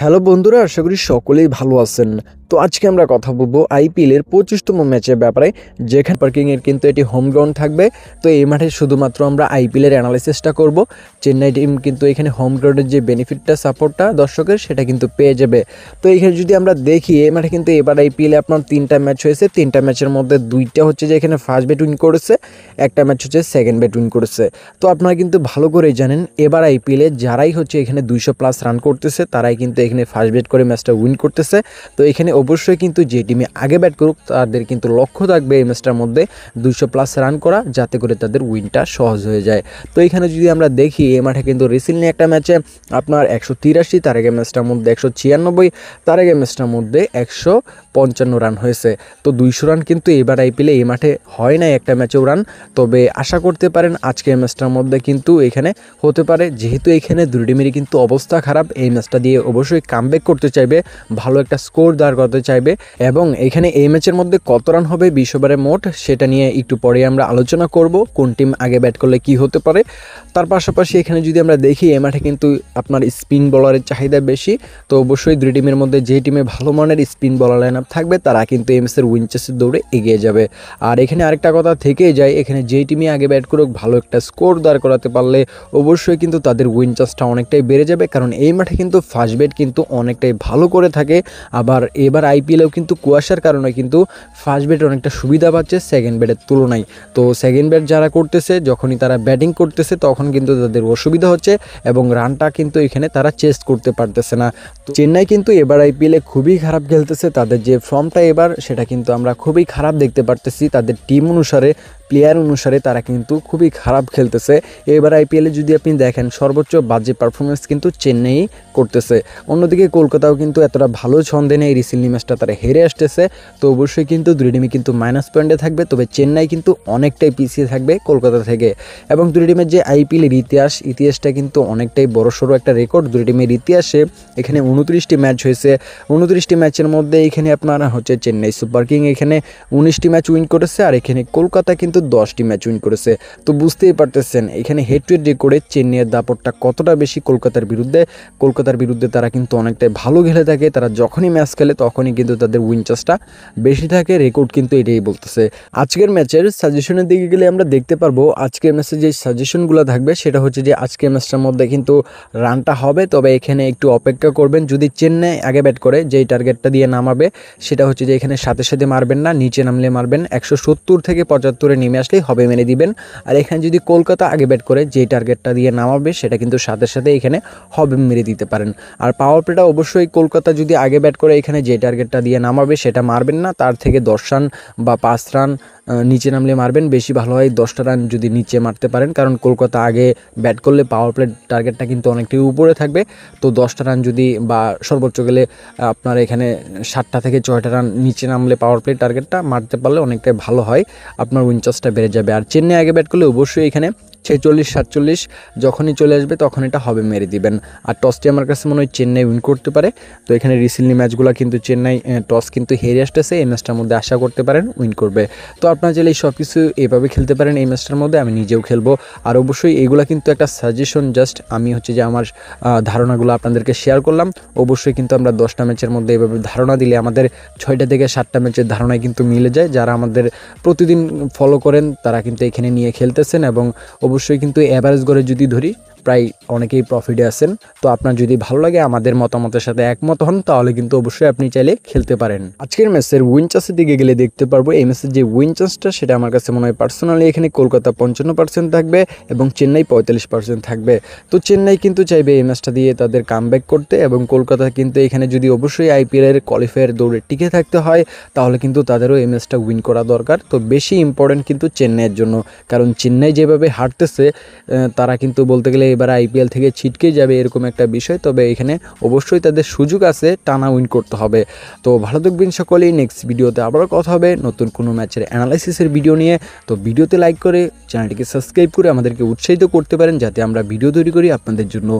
Hello বন্ধুরা, আশা করি সকলেই ভালো আছেন। তো আজকে আমরা কথা বলবো আইপিএলের 25তম ম্যাচের ব্যাপারে, যেখানে পার্কিংয়ের কিন্তু এটি হোম গ্রাউন্ড থাকবে। তো এই মাঠে শুধুমাত্র আমরা আইপিএলের অ্যানালাইসিসটা করব। চেন্নাই টিম কিন্তু এখানে হোম গ্রাউন্ডের যে বেনিফিটটা, সাপোর্টটা দর্শকের, সেটা কিন্তু পেয়ে যাবে। তো এখানে যদি আমরা দেখি, এই মাঠে কিন্তু এবার আইপিএলে আপনার 3টা ম্যাচ হয়েছে। 3টা ম্যাচের মধ্যে 2টা হচ্ছে যে এখানে ফার্স্ট ব্যাট উইন করেছে, একটা ম্যাচ হচ্ছে সেকেন্ড ব্যাট উইন করেছে। তো আপনারা কিন্তু ভালো করেই জানেন, এবার আইপিএলে যারাই হচ্ছে এখানে 200+ রান করতেছে তারাই কিন্তু এখানে ফার্স্ট ব্যাট করে ম্যাচটা উইন করতেছে। তো এখানে অবশ্যই কিন্তু যে টিমে আগে ব্যাট করুক তাদের কিন্তু লক্ষ্য থাকবে এই ম্যাচটার মধ্যে 200+ রান করা, যাতে করে তাদের উইনটা সহজ হয়ে যায়। তো এখানে যদি আমরা দেখি, এই মাঠে কিন্তু রিসেন্টলি একটা ম্যাচে আপনার 183, তার আগে ম্যাচটার মধ্যে 196, তার আগে ম্যাচটার মধ্যে 155 রান হয়েছে। তো 200 রান কিন্তু এবার আইপিএলে এই মাঠে হয় নাই একটা ম্যাচেও রান। তবে আশা করতে পারেন আজকের ম্যাচটার মধ্যে কিন্তু এখানে হতে পারে, যেহেতু এখানে দুই টিমেরই কিন্তু অবস্থা খারাপ। এই ম্যাচটা দিয়ে অবশ্যই কামব্যাক করতে চাইবে, ভালো একটা স্কোর দাঁড় করতে চাইবে। এবং এখানে এই ম্যাচের মধ্যে কত রান হবে 20 ওভারে মোট, সেটা নিয়ে একটু পরে আমরা আলোচনা করব, কোন টিম আগে ব্যাট করলে কি হতে পারে। তার পাশাপাশি এখানে যদি আমরা দেখি, এই মাঠে কিন্তু আপনার স্পিন বলারের চাহিদা বেশি। তো অবশ্যই দুই টিমের মধ্যে যে টিমে ভালো মানের স্পিন বলার লাইন আপ থাকবে তারা কিন্তু এই ম্যাচের উইন চেসের দৌড়ে এগিয়ে যাবে। আর এখানে আরেকটা কথা থেকেই যায়, এখানে যেই টিমই আগে ব্যাট করুক ভালো একটা স্কোর দাঁড় করাতে পারলে অবশ্যই কিন্তু তাদের উইন চান্সটা অনেকটাই বেড়ে যাবে। কারণ এই মাঠে কিন্তু ফার্স্ট ব্যাট কিন্তু অনেকটাই ভালো করে থাকে। আবার এবার আইপিএলেও কিন্তু কুয়াশার কারণে কিন্তু ফার্স্ট ব্যাট অনেকটা সুবিধা পাচ্ছে সেকেন্ড ব্যাটের তুলনায়। তো সেকেন্ড ব্যাট যারা করতেছে, যখনই তারা ব্যাটিং করতেছে তখন কিন্তু তাদের অসুবিধা হচ্ছে এবং রানটা কিন্তু এখানে তারা চেস করতে পারতেছে না। তো চেন্নাই কিন্তু এবার আইপিএলে খুবই খারাপ খেলতেছে। তাদের যে ফর্মটা এবার, সেটা কিন্তু আমরা খুবই খারাপ দেখতে পারতেছি। তাদের টিম অনুসারে, প্লেয়ার অনুসারে তারা কিন্তু খুবই খারাপ খেলতেছে। এবার আইপিএলে যদি আপনি দেখেন, সর্বোচ্চ বাজে পারফরমেন্স কিন্তু চেন্নাই করতেছে। অন্যদিকে কলকাতাও কিন্তু এতটা ভালো ছন্দে নেই, রিসেন্টলি ম্যাচটা তারা হেরে আসতেছে। তো অবশ্যই কিন্তু দুই টিমই কিন্তু মাইনাস পয়েন্টে থাকবে। তবে চেন্নাই কিন্তু অনেকটাই পিছিয়ে থাকবে কলকাতা থেকে। এবং দুই টিমের যে আইপিএলের ইতিহাসটা কিন্তু অনেকটাই বড়সড় একটা রেকর্ড দুই টিমের ইতিহাসে। এখানে 29টি ম্যাচ হয়েছে। 29টি ম্যাচের মধ্যে এখানে আপনার হচ্ছে চেন্নাই সুপার কিং এখানে 19টি ম্যাচ উইন করেছে, আর এখানে কলকাতা কিন্তু 10টি ম্যাচ উইন করেছে। তো বুঝতেই পারতেছেন এখানে হেড টু হেড রেকর্ডে চেন্নাইয়ের দাপটটা কতটা বেশি কলকাতার বিরুদ্ধে তারা কিন্তু অনেকটাই ভালো খেলে থাকে। তারা যখনই ম্যাচ খেলে তখনই কিন্তু তাদের উইন চান্সটা বেশি থাকে। রেকর্ড কিন্তু এটাই বলতেছে। আজকের ম্যাচের সাজেশনের দিকে গেলে আমরা দেখতে পারবো, আজকের ম্যাচে যে সাজেশনগুলো থাকবে সেটা হচ্ছে যে আজকের ম্যাচটার মধ্যে কিন্তু রানটা হবে। তবে এখানে একটু অপেক্ষা করবেন। যদি চেন্নাই আগে ব্যাট করে, যেই টার্গেটটা দিয়ে নামাবে সেটা হচ্ছে যে এখানে সাথে সাথে মারবেন না, নিচে নামলে মারবেন। 170 থেকে 75-এ নেমে আসলেই হবে মেরে দিবেন। আর এখানে যদি কলকাতা আগে ব্যাট করে, যেই টার্গেটটা দিয়ে নামাবে সেটা কিন্তু সাথে সাথে এখানে হবে মেরে দিতে পারেন। আর পাওয়ার প্লেটা অবশ্যই কলকাতা যদি আগে ব্যাট করে, এখানে যে টার্গেটটা দিয়ে নামাবে সেটা মারবেন না, তার থেকে 10 রান বা 5 রান নিচে নামলে মারবেন। বেশি ভালো হয় 10টা রান যদি নিচে মারতে পারেন, কারণ কলকাতা আগে ব্যাট করলে পাওয়ার প্লে টার্গেটটা কিন্তু অনেকটাই উপরে থাকবে। তো 10টা রান যদি, বা সর্বোচ্চ গেলে আপনার এখানে 7টা থেকে 6টা রান নিচে নামলে পাওয়ার প্লে টার্গেটটা মারতে পারলে অনেকটাই ভালো হয়, আপনার উইন চান্সটা বেড়ে যাবে। আর চেন্নাই আগে ব্যাট করলে অবশ্যই এখানে 46-47 যখনই চলে আসবে তখন এটা হবে মেরে দিবেন। আর টসটি আমার কাছে মনে হয় চেন্নাই উইন করতে পারে। তো এখানে রিসেন্টলি ম্যাচগুলো কিন্তু চেন্নাই টস কিন্তু হেরে আসতেছে, এই ম্যাচটার মধ্যে আশা করতে পারেন উইন করবে। তো আপনারা চাইলে এই সব কিছু এভাবে খেলতে পারেন এই ম্যাচটার মধ্যে, আমি নিজেও খেলবো। আর অবশ্যই এগুলো কিন্তু একটা সাজেশন, জাস্ট আমি হচ্ছে যে আমার ধারণাগুলো আপনাদেরকে শেয়ার করলাম। অবশ্যই কিন্তু আমরা 10টা ম্যাচের মধ্যে এভাবে ধারণা দিলে আমাদের 6টা থেকে 7টা ম্যাচের ধারণায় কিন্তু মিলে যায়। যারা আমাদের প্রতিদিন ফলো করেন তারা কিন্তু এখানে নিয়ে খেলতেছেন, এবং অবশ্যই কিন্তু অ্যাভারেজ করে যদি ধরি প্রায় অনেকেই প্রফিটে আছেন। তো আপনার যদি ভালো লাগে, আমাদের মতামতের সাথে একমত হন, তাহলে কিন্তু অবশ্যই আপনি চাইলে খেলতে পারেন। আজকের ম্যাচের উইন চান্সের দিকে গেলে দেখতে পারবো, এই ম্যাচের যে উইন চান্সটা সেটা আমার কাছে মনে হয় পার্সোনালি এখানে কলকাতা 55% থাকবে এবং চেন্নাই 45% থাকবে। তো চেন্নাই কিন্তু চাইবে এই ম্যাচটা দিয়ে তাদের কামব্যাক করতে, এবং কলকাতা কিন্তু এখানে যদি অবশ্যই আইপিএলের কোয়ালিফায়ার দৌড়ে টিকে থাকতে হয় তাহলে কিন্তু তাদেরও এই ম্যাচটা উইন করা দরকার। তো বেশি ইম্পর্টেন্ট কিন্তু চেন্নাইয়ের জন্য, কারণ চেন্নাই যেভাবে হারতেছে তারা কিন্তু বলতে গেলে এবার আইপিএল থেকে ছিটকে যাবে এরকম একটা বিষয়। তবে এখানে অবশ্যই তাদের সুযোগ আছে, টানা উইন করতে হবে। তো ভালো থাকবেন সকলেই। নেক্সট ভিডিওতে আবারও কথা হবে নতুন কোনো ম্যাচের অ্যানালাইসিসের ভিডিও নিয়ে। তো ভিডিওতে লাইক করে চ্যানেলটিকে সাবস্ক্রাইব করে আমাদেরকে উৎসাহিত করতে পারেন, যাতে আমরা ভিডিও তৈরি করি আপনাদের জন্য।